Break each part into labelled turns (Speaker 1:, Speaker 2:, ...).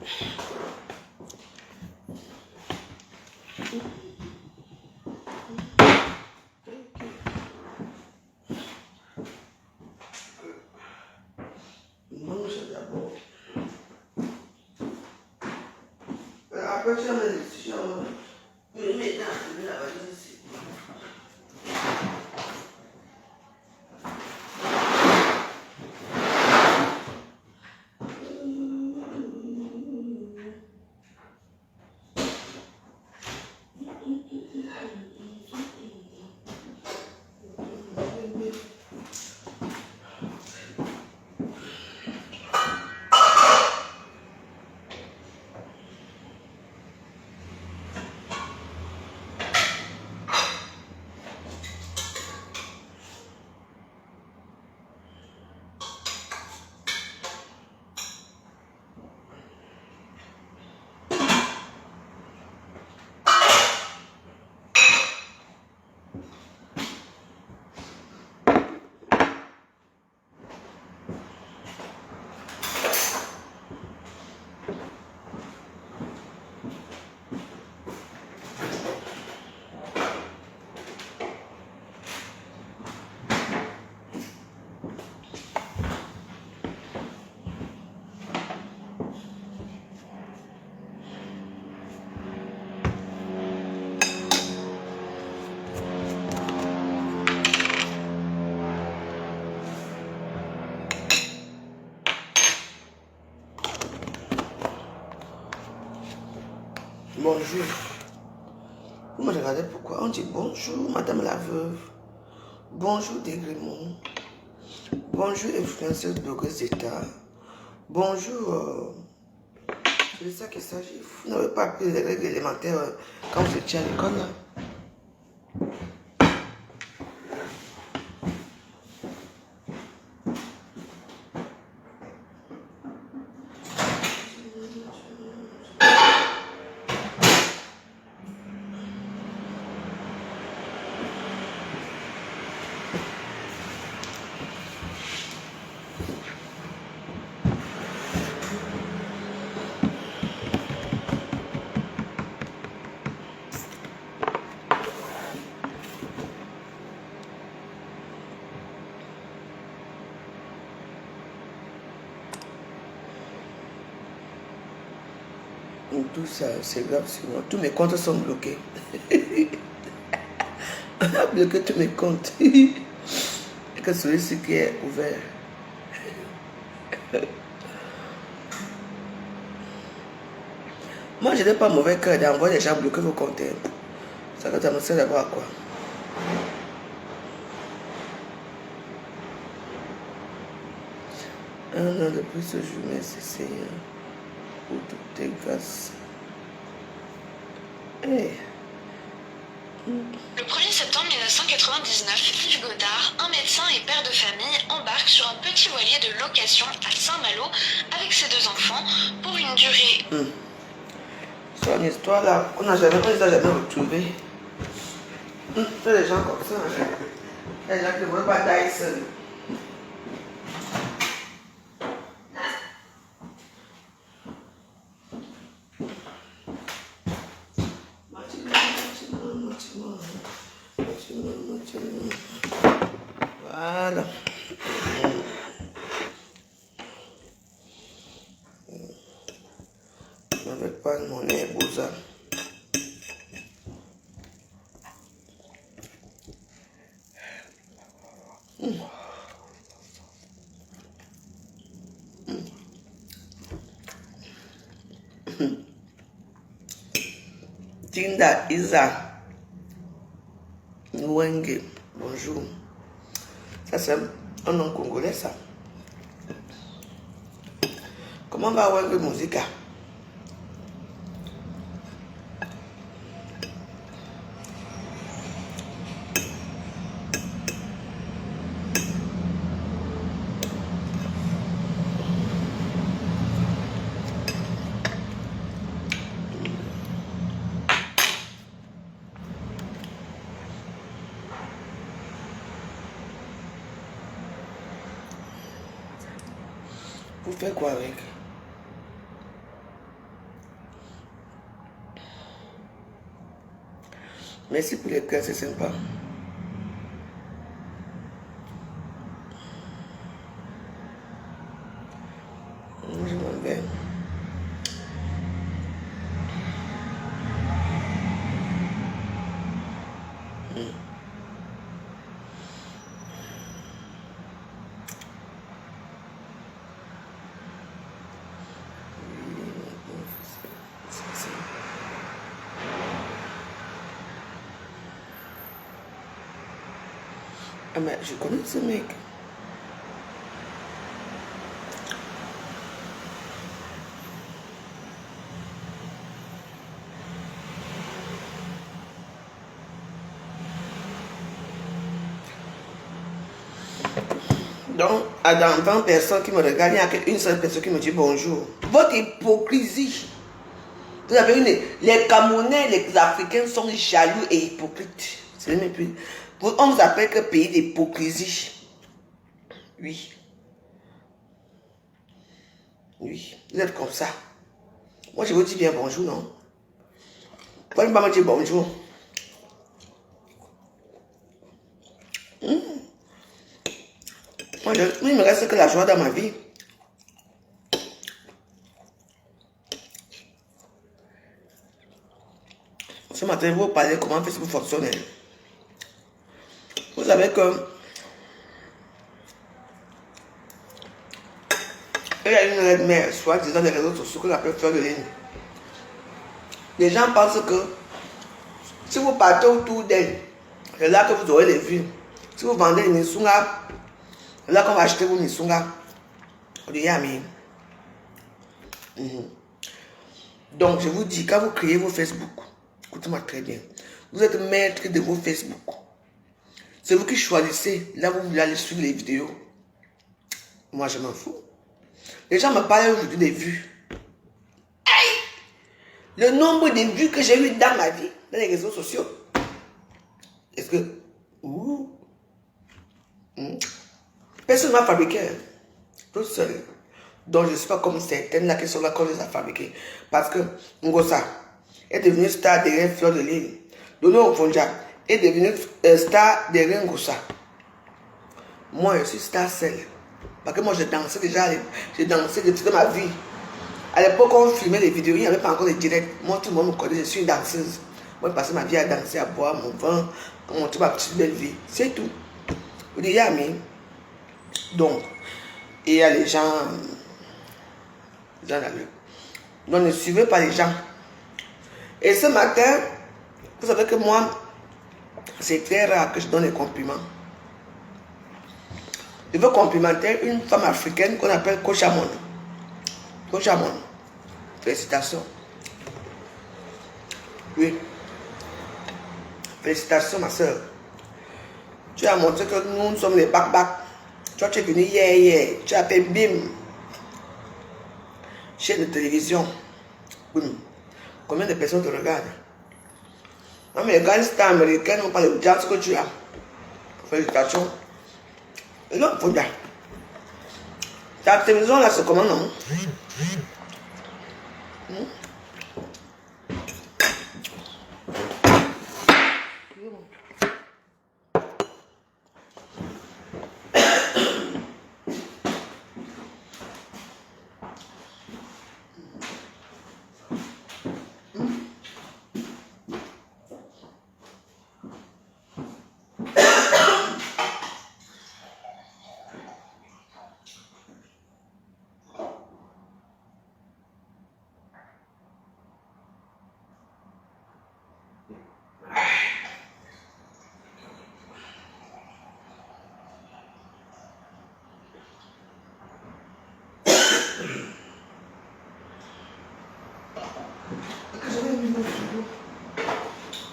Speaker 1: Mange d'abord. Après, tu vas me mettre dans la valise ici. Bonjour. Vous me regardez pourquoi? On dit bonjour, madame la veuve. Bonjour, Dégrémont. Bonjour, influenceuse blogueuse d'État. Bonjour. C'est de ça qu'il s'agit. Vous n'avez pas appris les règles élémentaires quand vous étiez à l'école, là. Tout ça, c'est grave sur moi. Tous mes comptes sont bloqués. On a bloqué tous mes comptes. Et que celui-ci qui est ouvert. Moi, je n'ai pas mauvais cœur d'envoyer les gens bloquer vos comptes. Ça me sert d'abord à quoi? Un an de plus ce jour, merci Seigneur, pour toutes tes grâces. Hey.
Speaker 2: Le 1er septembre 1999, Yves Godard, un médecin et père de famille, embarque sur un petit voilier de location à Saint-Malo avec ses 2 enfants pour une durée.
Speaker 1: C'est une histoire là qu'on n'a jamais retrouvée. C'est des gens comme ça. Les gens qui ne veulent pas tailler seuls. Voilà. Avec pas de monnaie, Bouza. Tinda Isa Nwenge, bonjour. Ça c'est un nom congolais ça. Comment va Wenge Musica? Vous faites quoi avec? Merci pour les cœurs, c'est sympa. Je m'en vais. Ah mais je connais ce mec. Donc, dans 20 personnes qui me regardent, il n'y a qu'une seule personne qui me dit bonjour. Votre hypocrisie. Vous avez une... Les Camerounais, les Africains sont jaloux et hypocrites. C'est même plus... On vous appelle que pays d'hypocrisie. Oui. Oui. Vous êtes comme ça. Moi, je vous dis bien bonjour, non? Vous ne pas me dire bonjour. Moi, il ne me reste que la joie dans ma vie. Ce matin, vous parlez comment Facebook fonctionne. Vous savez que il y a une règle mère, soit disant les réseaux sociaux qu'on appelle fleur de ligne. Les gens pensent que si vous partez autour d'elle, c'est là que vous aurez les vues. Si vous vendez une Nisunga, c'est là qu'on va acheter vos Nisunga. Donc, je vous dis, quand vous créez vos Facebook, écoutez-moi très bien, vous êtes maître de vos Facebook. C'est vous qui choisissez, là vous voulez aller suivre les vidéos. Moi, je m'en fous. Les gens me parlent aujourd'hui des vues. Aïe! Le nombre de vues que j'ai eu dans ma vie, dans les réseaux sociaux. Est-ce que... Personne ne m'a fabriqué. Tout seul. Donc je ne suis pas comme certaines là qui sont là qu'on les a fabriquées. Parce que Ngosa est devenu star derrière Fleur de Lille. Dono Fonja est devenu star derrière Ngosa. Moi je suis star seul. Parce que moi je dansais déjà, j'ai dansé depuis ma vie. À l'époque on filmait les vidéos, il n'y avait pas encore de direct. Moi tout le monde me connaît, je suis une danseuse. Moi je passais ma vie à danser, à boire mon vin, à monter ma petite belle vie. C'est tout. Vous dites Yami. Donc, il y a les gens... Donc ne suivez pas les gens. Et ce matin, vous savez que moi, c'est très rare que je donne des compliments. Je veux complimenter une femme africaine qu'on appelle Kochamon. Kochamon. Félicitations. Oui. Félicitations, ma soeur. Tu as montré que nous sommes les bac-bac. Tu es venu hier. Tu as fait bim. Chaîne de télévision. Bim. Combien de personnes te regardent? Non, mais les grandes stars américaines n'ont pas le jazz que tu as. Félicitations. Et non, faut dire. Ta télévision là, c'est comment, non?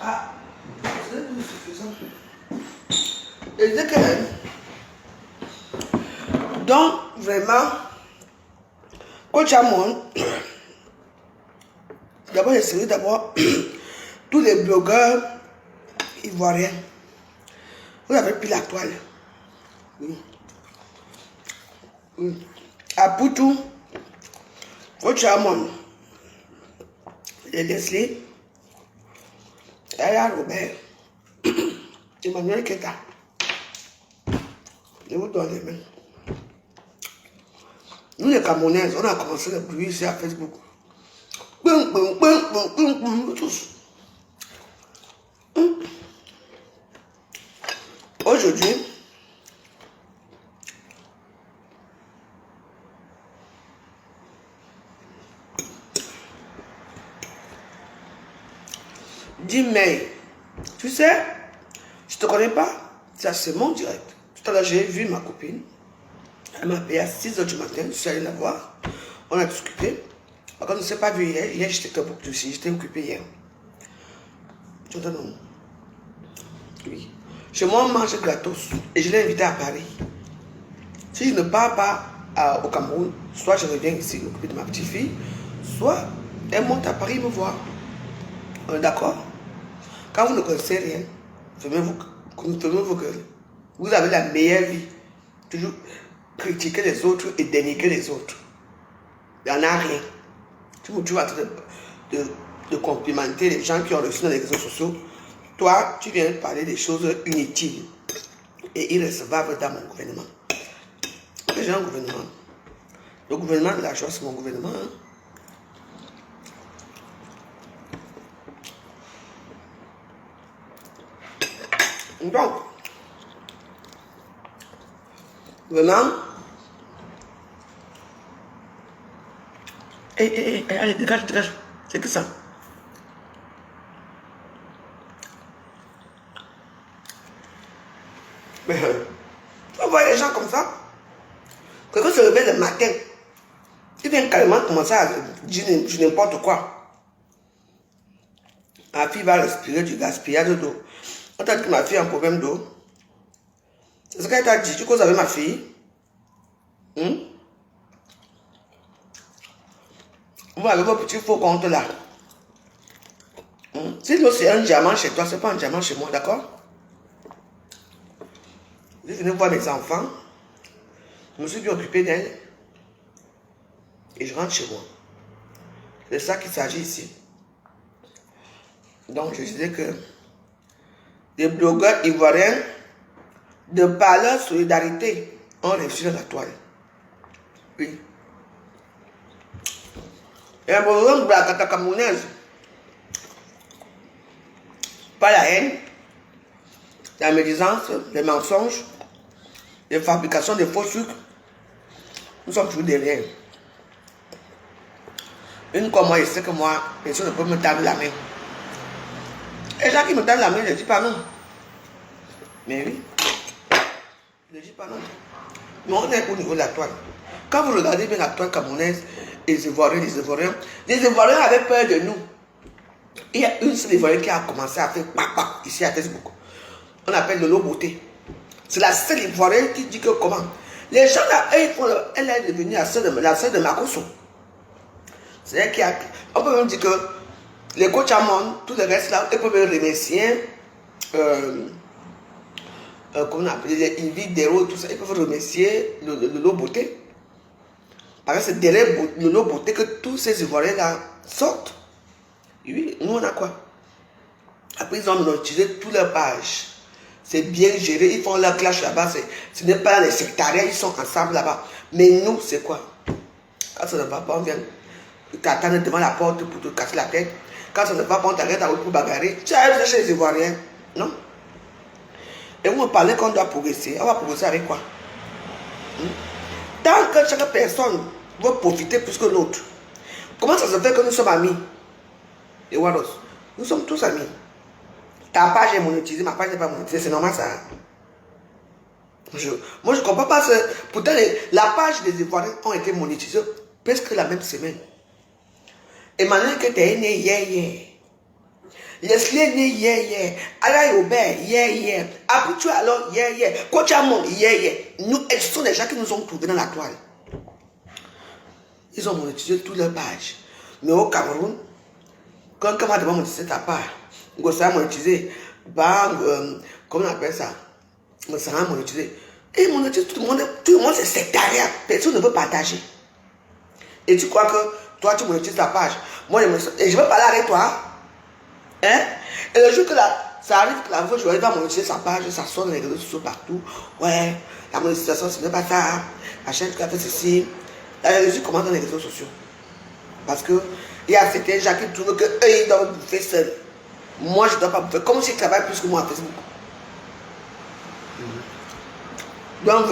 Speaker 1: Ah, c'est suffisant. Donc, vraiment, Coach Amon, d'abord, j'ai servi d'abord tous les blogueurs ivoiriens. Vous avez pris la toile. Oui. Oui. À Poutou, Coach Amon, les Leslie, Taya Robert, Emmanuel Keta. Je vous donne les mains. Nous les Camerounaises, on a commencé le bruit ici à Facebook. Boum, boum, boum, boum, boum, boum, tous. Aujourd'hui, dis mais, tu sais, je te connais pas, ça c'est mon direct. Tout à l'heure j'ai vu ma copine, elle m'a appelé à 6h du matin, je suis allé la voir, on a discuté. Par contre, on ne s'est pas vu hier j'étais occupé hier. Tu entends non? Oui. Chez moi, on mange gratos et je l'ai invité à Paris. Si je ne pars pas au Cameroun, soit je reviens ici m'occuper de ma petite fille, soit elle monte à Paris me voir. On est d'accord? Quand vous ne connaissez rien, fermez-vous gueules. Vous avez la meilleure vie. Toujours critiquer les autres et dénigrer les autres. Il n'y en a rien. Tu vas de complimenter les gens qui ont reçu dans les réseaux sociaux. Toi, tu viens parler des choses inutiles et irrécevables dans mon gouvernement. J'ai un gouvernement. Le gouvernement de la joie, c'est mon gouvernement. Donc, vraiment, allez, dégage, c'est que ça. Mais, tu vois les gens comme ça, quelqu'un se réveille le matin, il vient carrément commencer à dire n'importe quoi. Ma fille va respirer du gaspillage d'eau. On t'a dit que ma fille a un problème d'eau. C'est ce qu'elle t'a dit. Tu causes avec ma fille. Vous avez vos petits faux comptes là. Si l'eau c'est un diamant chez toi, c'est pas un diamant chez moi, d'accord? Je venais voir mes enfants. Je me suis bien occupé d'elle. Et je rentre chez moi. C'est ça qu'il s'agit ici. Donc je disais que les blogueurs ivoiriens, de par leur solidarité, ont réussi dans la toile. Oui. Et un problème de la camerounaise, pas la haine, la médisance, les mensonges, les fabrications de faux sucres, nous sommes toujours derrière. Une comme moi, je sais que moi, personne ne peut me tendre la main. Et gens qui me tendent la main, je ne dis pas non. Mais oui, je ne dis pas non. Mais on est au niveau de la toile. Quand vous regardez bien la toile camerounaise, les Ivoiriens avaient peur de nous. Il y a une seule Ivoirienne qui a commencé à faire papa ici à Facebook. On appelle Lolo Beauté. C'est la seule Ivoirienne qui dit que comment. Les gens là, elle est devenue la sœur de Makosso. C'est elle qui a. On peut même dire que les coachs Amon, tout le reste là, ils peuvent remercier. Comment on appelle les vidéos, tout ça, ils peuvent remercier Lolo Beauté. Parce que c'est derrière Lolo Beauté que tous ces Ivoiriens là sortent. Oui, nous on a quoi? Après ils ont monétisé toutes leurs pages. C'est bien géré, ils font leur clash là-bas. Ce n'est pas les sectariats, ils sont ensemble là-bas. Mais nous, c'est quoi? Quand ça ne va pas, on vient t'attendre devant la porte pour te casser la tête. Quand ça ne va pas, on t'arrête à route pour bagarrer. Tu arrives chez les Ivoiriens. Non? Et vous me parlez qu'on doit progresser. On va progresser avec quoi? Tant que chaque personne veut profiter plus que l'autre, comment ça se fait que nous sommes amis? Et Waros, nous sommes tous amis. Ta page est monétisée, ma page n'est pas monétisée, c'est normal ça. Moi je ne comprends pas ça. Pourtant, la page des Ivoiriens ont été monétisées presque la même semaine. Emmanuel que tu es né hier. Leslie est né hier. Alain Robert hier. Aputu alors hier. Coach Amon hier. Nous, elles sont les gens qui nous ont trouvés dans la toile. Ils ont monétisé toutes leurs pages. Mais au Cameroun, quand on demande monétiser ta page, Gossa a monétisé, comment on appelle ça? Ça a monétisé. Et monétiser tout le monde c'est sectariat. Personne ne veut partager. Et tu crois que toi tu monétises ta page. Moi, et je veux parler avec toi. Hein? Et le jour que ça arrive que la veuve joyeuse va monétiser sa page, ça sort dans les réseaux sociaux partout. Ouais, la monétisation, ce n'est pas ça. La chaîne qui a fait ceci. La réussite commence dans les réseaux sociaux. Parce que il y a certains gens qui trouvent qu'eux, ils doivent bouffer seuls. Moi, je ne dois pas bouffer. Comme s'ils travaillent plus que moi à Facebook. Donc,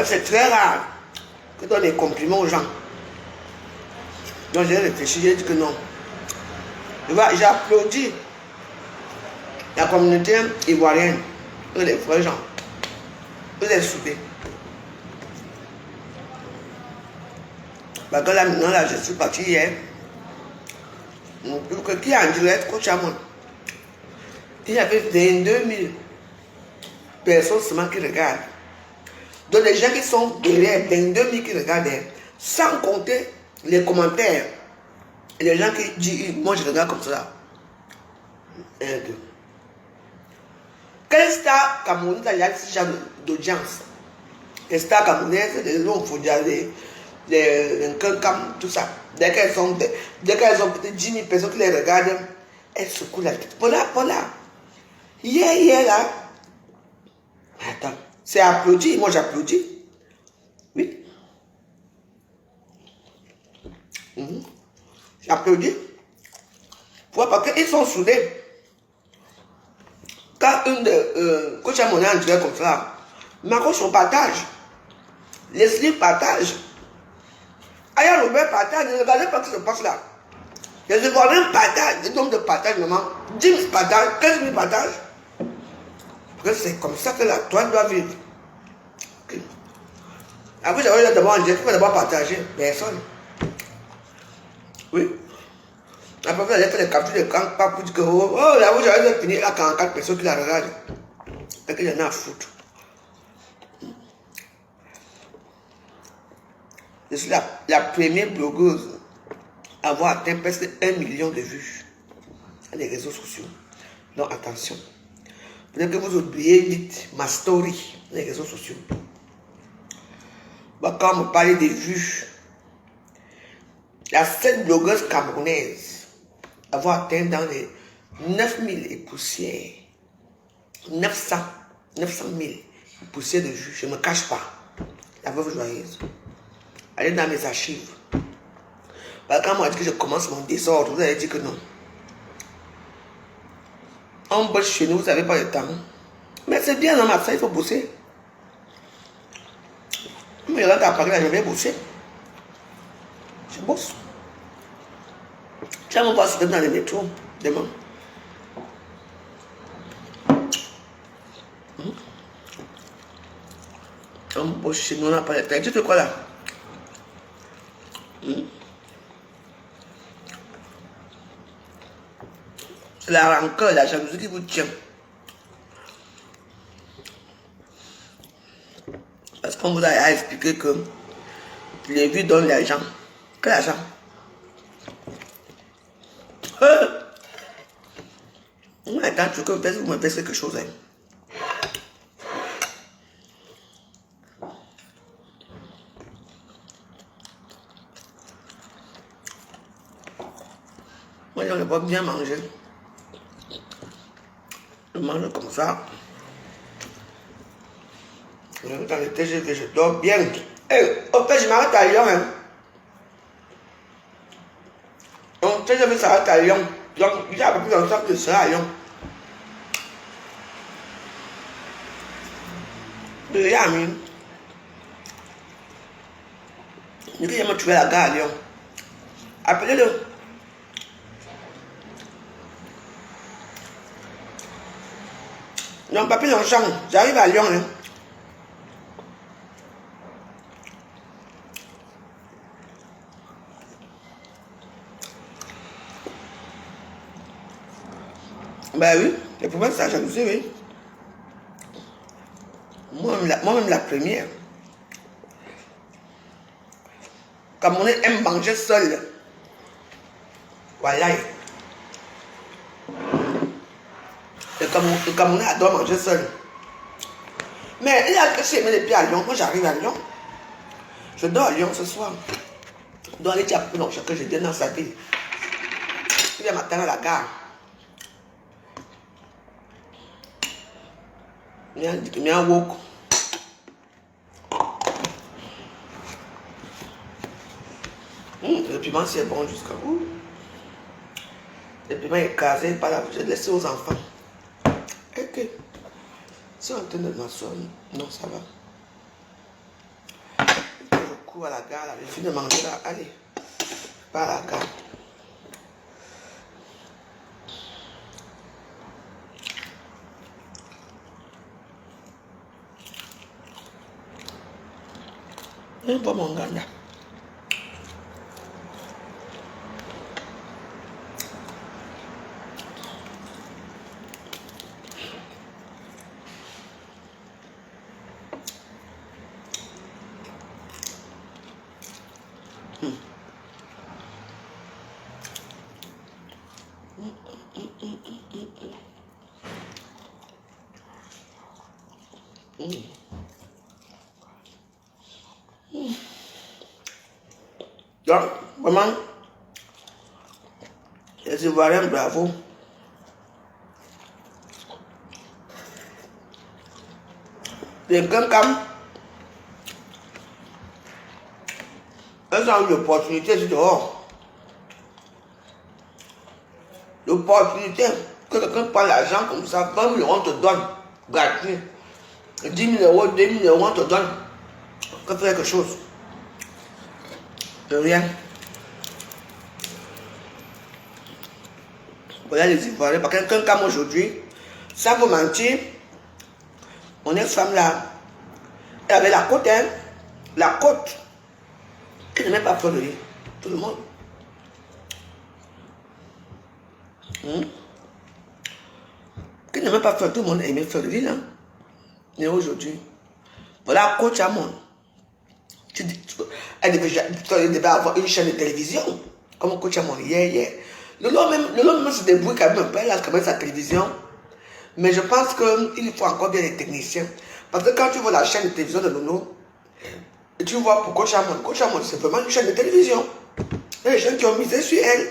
Speaker 1: c'est très rare que donne des compliments aux gens. Donc, j'ai réfléchi, j'ai dit que non. J'ai applaudi la communauté ivoirienne, les vrais gens, les soudés. Parce que là, maintenant, là, je suis parti hier. Qui est en direct, coach à moi. Il y avait 22 000 personnes seulement qui regardent. Donc, les gens qui sont derrière, 22 000 qui regardent, sans compter les commentaires. Et les gens qui disent, moi je regarde comme ça. Un, deux. Quelle star camerounaise il y a ce genre d'audience? Les stars camerounaises, les longs foudias, les cancam, tout ça. Dès qu'elles ont peut-être 10 000 personnes qui les regardent, elles secouent la tête. Voilà. Hier, là. Attends, c'est applaudi, moi j'applaudis. Oui. J'applaudis. Pourquoi? Parce qu'ils sont soudés. Quand une de coach à mon âge dirait comme ça, Marcos on partage. Leslie partage. Aya Robert partage. Ne regardez pas ce qui se passe là. Les Ivoiriens partagent. Les hommes de partage, maman. 10 000 partage, 15 000 partage. Parce que c'est comme ça que la toile doit vivre. Okay. Après, j'avais d'abord en dire qu'il faut d'abord partager. Personne. Oui. Après, vous allez faire les captures de camp, pas pour dire que là, vous allez finir à 44 personnes qui la regardent. Et qu'il y en a à foutre. Je suis la première blogueuse à avoir atteint presque 1 million de vues sur les réseaux sociaux. Donc, attention. Peut-être que vous oubliez vite ma story sur les réseaux sociaux. Bon, quand on me parlait des vues, la seule blogueuse camerounaise avoir atteint dans les 9000 et poussières, 900 000 poussières de vues, je ne me cache pas, la veuve joyeuse. Allez dans mes archives. Parce que quand on m'a dit que je commence mon désordre, vous avez dit que non. On bosse chez nous, vous n'avez pas le temps. Mais c'est bien dans ma famille, il faut bosser. Mais il y a à Paris, là, je vais bosser. Je bosse. Tu vas me voir si dans les métros demain. On bosse chez nous, on n'a pas le temps. Tu fais quoi là? C'est la rancœur, la jalousie qui vous tient. Parce qu'on vous a expliqué que les vues donnent l'argent. Quel argent? Attends, tu veux que vous me faites quelque chose. Hein? Moi, je ne vais pas bien manger. Je mange comme ça. Je vais dans le TGV, je dors bien. Au fait, je m'arrête à Lyon. Hein. Donc, TGV s'arrête à Lyon. Donc, il y a un peu plus longtemps que je serai à Lyon. Yami. Je vais me trouver à la gare à Lyon. Appelez-le. Non, pas plus longtemps. J'arrive à Lyon. Hein. Ben oui, le problème c'est la jalousie, oui. Moi-même la première. Camerounais aime manger seul. Voilà. Le Camerounais adore manger seul. Mais il a que j'ai mis les pieds à Lyon. Moi j'arrive à Lyon. Je dors à Lyon ce soir. Je dois aller dire à plus longtemps que je viens dans sa ville. vient m'attendre à la gare. Il y a un wok. Le piment c'est bon jusqu'à où? Le piment est casé par là, je l'ai laissé aux enfants. Ok. Si on te donne ma soeur, non, ça va. Je cours à la gare, là, je finis de manger là, allez, pas à la gare. Viens voir mon gars là. Donc, vraiment, les Ivoiriens, bravo. Les Kankam, elles ont eu l'opportunité de dehors. L'opportunité que quelqu'un prend l'argent comme ça, 20 000 euros, on te donne gratuit. 10 000 euros, 2 000 euros, on te donne. On peut faire quelque chose. De rien. Voilà les Ivoiriens. Parce que quelqu'un comme aujourd'hui, sans vous mentir, mon ex-femme là, elle avait la côte, hein. La côte. Elle n'aimait pas faire de lit. Tout le monde. Elle n'aimait pas faire, tout le monde aimait faire de lit là. Mais aujourd'hui, voilà coach à mon. Elle devait avoir une chaîne de télévision. Comme coach à mon. Le long même se débrouille quand même un peu. Elle a quand même sa télévision. Mais je pense qu'il faut encore bien les techniciens. Parce que quand tu vois la chaîne de télévision de Nono, et tu vois pour Coach Amon, c'est vraiment une chaîne de télévision. Il y a des gens qui ont misé sur elle.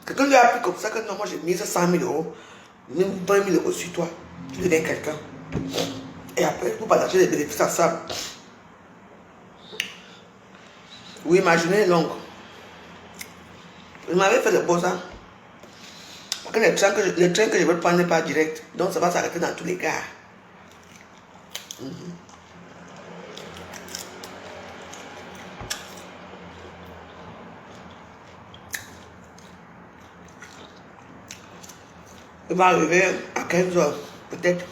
Speaker 1: Quelqu'un lui a appris comme ça que non, moi j'ai mis 100 000 euros, même 20 000 euros sur toi. Tu deviens quelqu'un. Et après, pour partager les bénéfices ensemble. Oui, imaginez longue. Je m'avais fait le beau ça. Parce que les trains que je veux prendre n'est pas direct. Donc ça va s'arrêter dans tous les gares. Il va arriver à 15 heures, peut-être.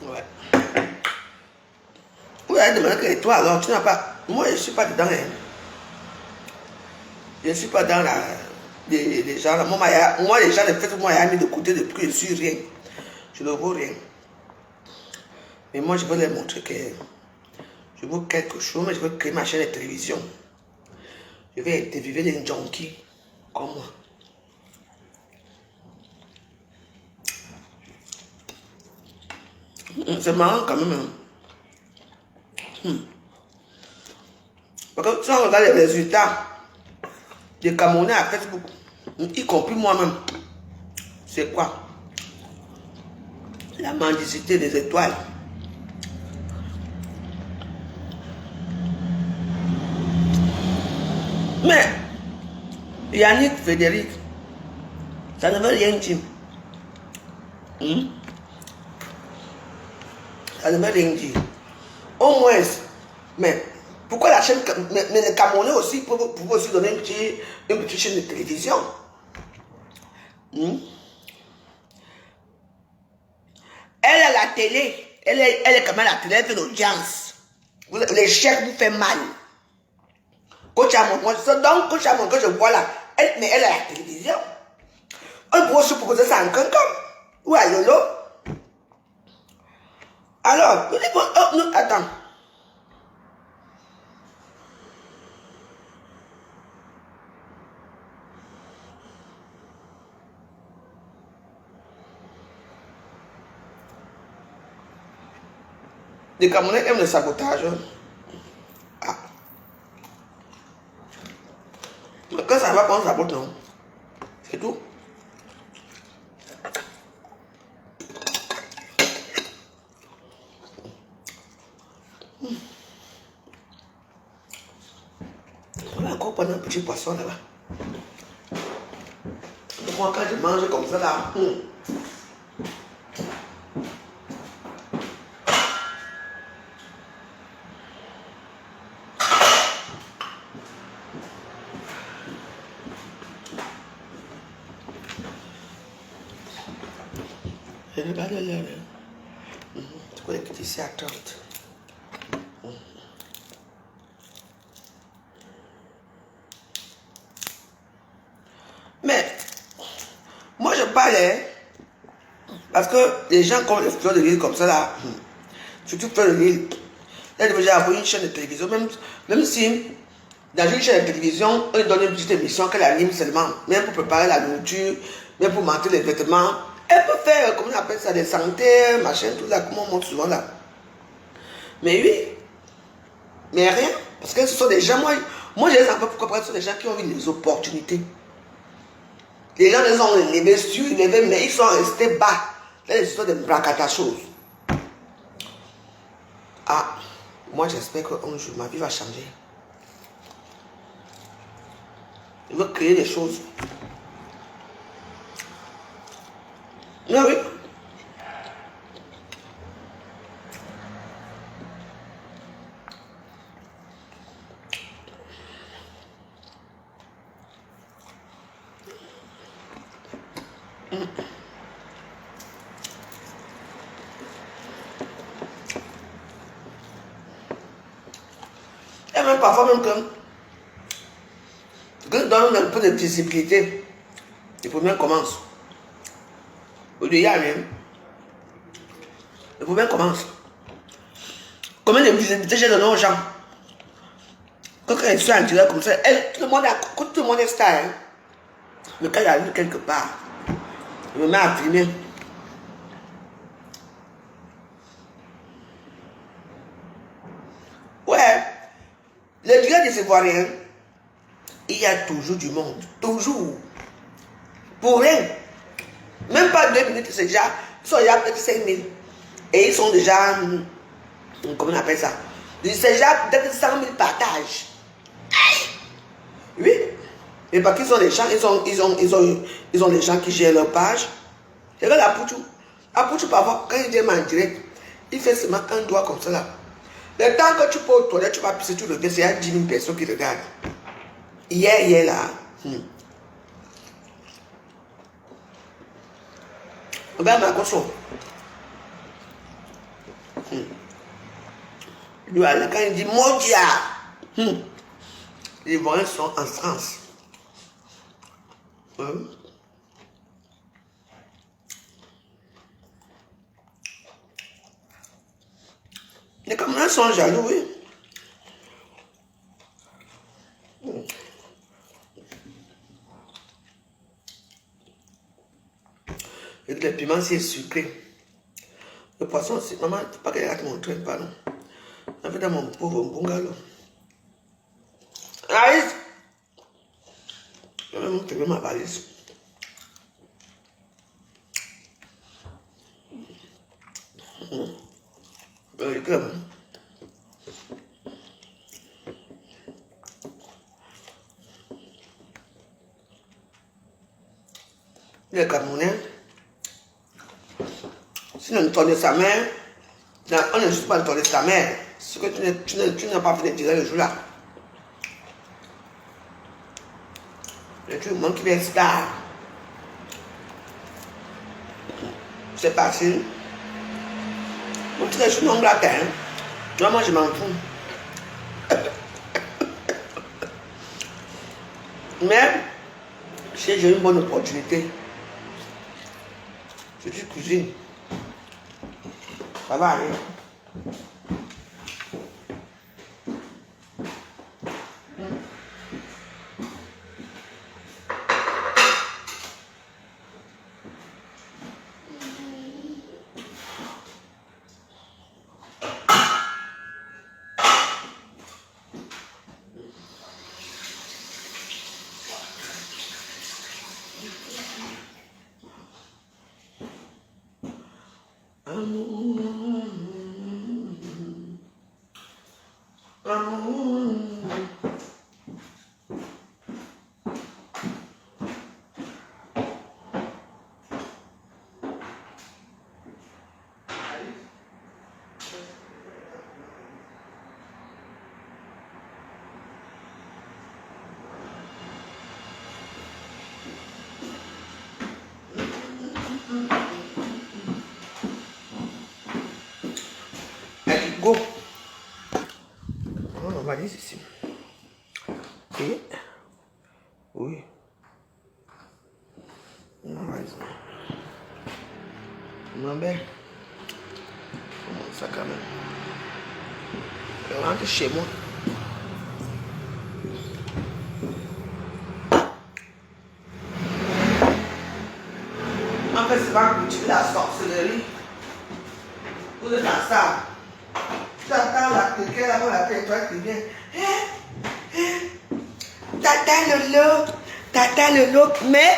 Speaker 1: Ouais. Vous allez demander que toi alors, tu n'as pas. Moi je ne suis pas dedans. Hein. Je ne suis pas dans la. Des gens là. Moi les gens, les faits, moi, il y a mis de côté depuis que je suis rien. Je ne vaux rien. Mais moi, je veux leur montrer que je veux quelque chose, mais je veux créer ma chaîne de télévision. Je vais interviewer les junkies comme moi. C'est marrant quand même. Parce que si on regarde les résultats des Camerounais à Facebook, y compris moi-même, c'est quoi? La mendicité des étoiles. Mais Yannick Frédéric, ça ne veut rien dire. Ça ne veut rien dire. Au moins, mais pourquoi la chaîne, mais les Camerounais aussi peuvent aussi donner une petite chaîne de télévision. Elle a la télé, elle est quand même à la télé, elle fait l'audience. Les chèques vous fait mal. Coach Amon, donc Coach Amon que je vois là, Mais elle a la télévision. On pourrait se proposer ça en cancan. Ouais, Lolo. Alors, nous disons, oh, non, attends. Les Camerounais aiment le sabotage. Ah. Quand ça va pas, on sabote, non? C'est tout. On a encore pas un petit poisson là-bas. Moi, quand je mange comme ça là, je ne vais pas de l'heure. Tu peux écouter ici à 30. Mais, moi je parlais, parce que les gens comme les fleurs de l'île comme ça là, surtout fleurs de l'île, là j'ai avoué une chaîne de télévision, même si dans une chaîne de télévision, on lui donne une petite émission qu'elle anime seulement, même pour préparer la nourriture, même pour monter les vêtements. Elle peut faire, comment on appelle ça, des santé, machin, tout ça, comme on montre souvent là. Mais oui, mais rien, parce que ce sont des gens, moi je les appelle pourquoi, parce que ce sont des gens qui ont eu des opportunités. Les gens les ont élevés, surélevés, mais ils sont restés bas. Là, ils sont des bracata choses. Ah, moi j'espère qu'un jour ma vie va changer. Je veux créer des choses. Mais oui. Et même parfois même que je donne un peu de visibilité, le premier commence. Au début, il y a rien. Le premier commence. Combien de visibilité j'ai donné aux gens? Quand je suis en direct comme ça, tout le monde est star. Hein? Mais quand il arrive quelque part, je me mets à filmer. Ouais, le direct des Ivoiriens, il y a toujours du monde. Toujours. Pour rien. Même pas 2 minutes, c'est déjà, ils sont déjà peut-être 5 000. Et ils sont déjà, comment on appelle ça? C'est déjà peut-être 100 000 partages. Oui. Et parce qu'ils sont des gens, ils ont des gens qui gèrent leur page. C'est comme la Pouchou. La Pouchou, parfois, quand il vient en direct, il fait seulement un doigt comme ça là. Le temps que tu peux aux toilettes, tu vas pisser, tu regardes, c'est à 10 000 personnes qui regardent. Hier là. Regarde ma cochon. Lui, quand il dit mon Dieu, les Ivoiriens sont en France. Les Camerounais sont jaloux, oui. Et le piment, c'est sucré. Le poisson, c'est... Maman, il ne faut pas qu'elle rate mon train, pardon. On a fait dans mon pauvre bungalow. Aïe! Je vais même faire ma valise. Comme. Les Camerounais, si on entendait sa mère, on ne juste pas entendre sa mère, ce que tu n'as pas fait de dire le jour-là. Le truc, mon qui vient star. C'est facile. Mon truc, je suis non black, hein. Moi, je m'en fous. Mais, Si j'ai une bonne opportunité, je suis cuisine. Ça va aller. Allez, go. On va aller ici. Et oui. Non, vas-y. Non, ben. Comment ça quand même? Je rentre chez moi. En fait, c'est pas que tu fais la sorcellerie. Pour le faire ça. Tu attends la quelqu'un avant la tête, toi qui viens. Tata Lolo, mais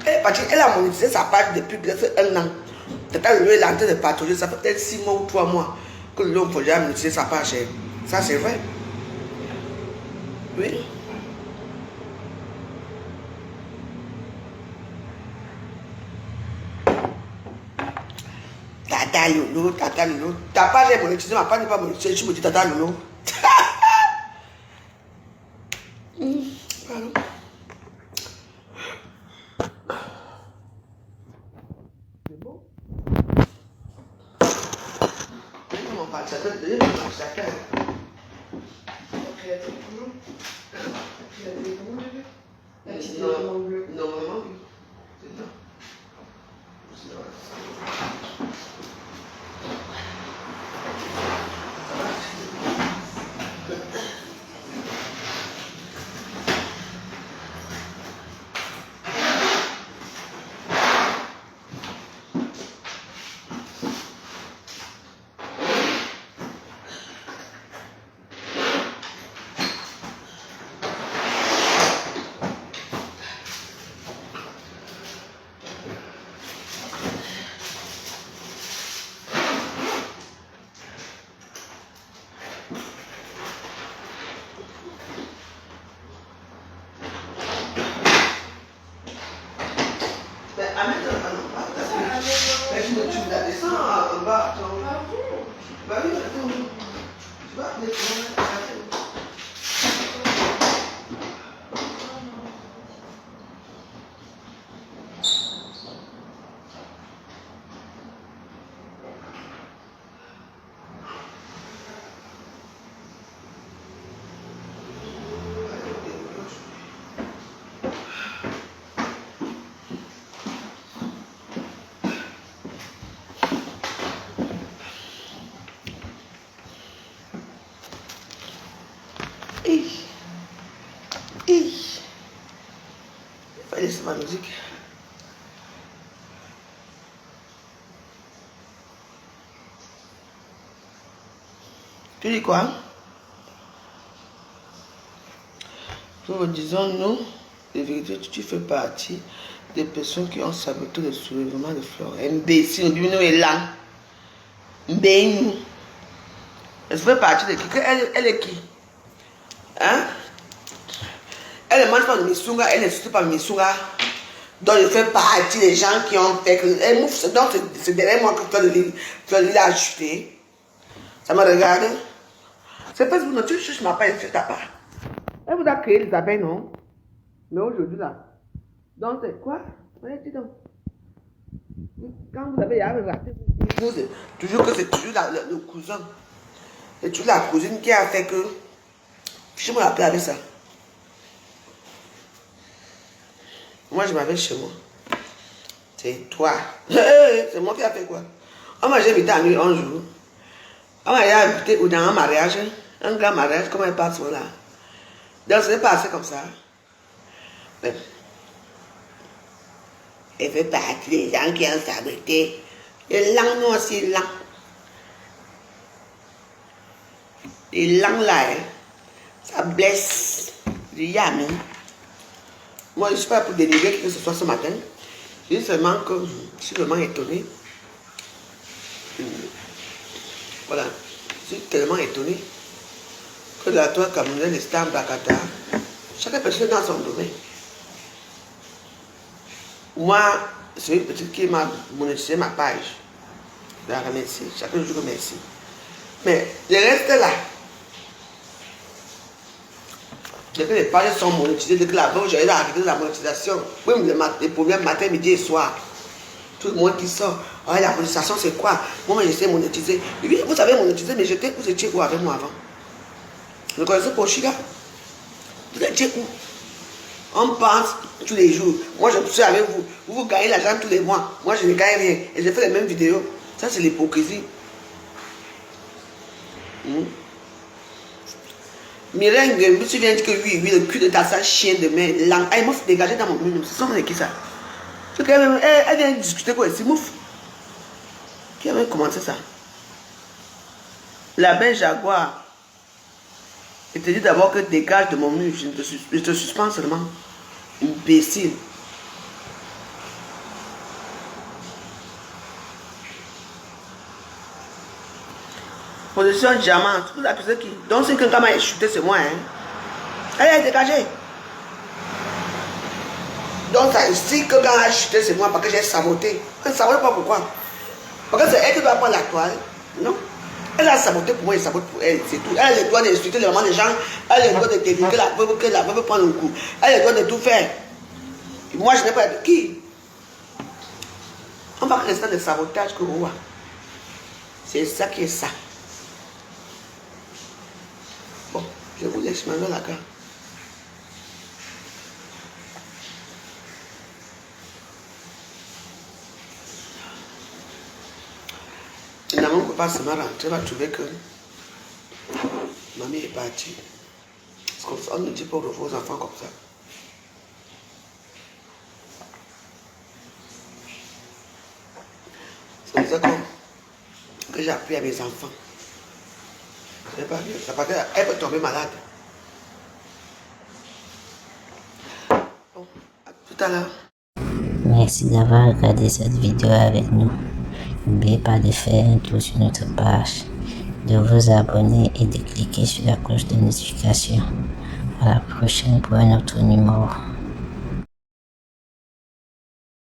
Speaker 1: elle a monétisé sa page depuis presque 1 an. Tata Lolo est en train de patrouiller, ça fait peut-être 6 mois ou 3 mois que Lolo a monétisé sa page. Ça c'est vrai. Oui. Tata Lolo. Ta page est monétisée, ma page n'est pas monétisée, je me dis Tata Lolo. Pardon. C'est bon? On va chacun de chacun. Normalement, oui. C'est ça. Tu la descends en bas. Bah oui, attends. Tu vas aller il fallait laisser ma musique. Tu dis quoi? Nous disons, nous, de vérité, tu fais partie des personnes qui ont saboté le soulèvement de Florent. Imbécile, nous est là. Mbénou. Elle fait partie de qui? Elle est qui? Hein? Elle ne mange pas de Missunga, elle ne suit pas de Missunga. Donc, je fais partie des gens qui ont fait que. Donc, c'est derrière moi que tu as l'as ajouté. Ça me regarde. C'est parce que tu cherches ma part, tu ta part. Elle vous a créé des abeilles, non? Mais aujourd'hui, là. Donc, c'est quoi? Dis donc. Quand vous avez raté, vous dites toujours que c'est toujours le cousin. C'est toujours la cousine qui a fait que. Je me rappelle avec ça. Moi, je m'avais chez moi. C'est toi. C'est moi qui a fait quoi? On m'a invité à lui un jour. On m'a invité dans un mariage, un grand mariage, comme elle passe là. Donc, c'est passé comme ça. Mais, elle fait partie des gens qui ont saboté. Les langues, nous aussi, langues. Les langues là, ça blesse. Je dis, amen. Moi, je ne suis pas pour dénigrer que ce soit ce matin. Je dis seulement que je suis vraiment étonné. Voilà. Je suis tellement étonné que la toile camerounaise est en Bakata. Chaque personne dans son domaine. Moi, c'est une petite qui m'a monétisé ma page. Je la remercie. Chaque jour, je remercie. Mais le reste là. Dès que les pages sont monétisées, dès que la banque, j'ai arrêté la monétisation. Même les problèmes matin, midi et soir. Tout le monde qui sort. Ah, la monétisation, c'est quoi? Moi, j'essaie de monétiser. Et puis, vous savez monétiser, mais vous étiez où avec moi avant? Vous connaissez Pochiga? Vous étiez où? On pense tous les jours. Moi, je suis avec vous. Vous gagnez l'argent tous les mois. Moi, je ne gagne rien. Et je fais les mêmes vidéos. Ça, c'est l'hypocrisie. Mireille, tu viens de dire que oui, le cul de ta sale chien de main, langue. Elle m'a dégagé dans mon mur. C'est son qui ça? Elle vient discuter quoi ici, mouf. Qui a même commencé ça? La belle Jaguar. Je te dis d'abord que dégage de mon mur. Je te suspends seulement. Imbécile. Position diamant. Vous accusez qui? Donc si quelqu'un m'a chuté, c'est moi. Hein? Elle est dégagée. Donc si quelqu'un a chuté, c'est moi parce que j'ai saboté. Elle ne sabote pas pourquoi. Parce que c'est elle qui doit prendre la toile. Non. Elle a saboté pour moi, elle sabote pour elle, c'est tout. Elle a le droit d'insulter les mamans des gens. Elle a le droit de dénigrer que la veuve prendre le coup. Elle a le droit de tout faire. Et moi, je n'ai pas de qui. On va rester dans le sabotage que vous voyez. C'est ça qui est ça. Bon, je vous laisse maintenant la carte. Finalement, mon papa se m'a rentré, va trouver que mamie est partie. Parce qu'on ne dit pas aux enfants comme ça. C'est ça que j'ai appris à mes enfants. C'est pas bien. Ça parce qu'elle peut tomber malade. Bon, à tout à l'heure.
Speaker 3: Merci d'avoir regardé cette vidéo avec nous. N'oubliez pas de faire un tour sur notre page, de vous abonner et de cliquer sur la cloche de notification. À la prochaine pour un autre numéro.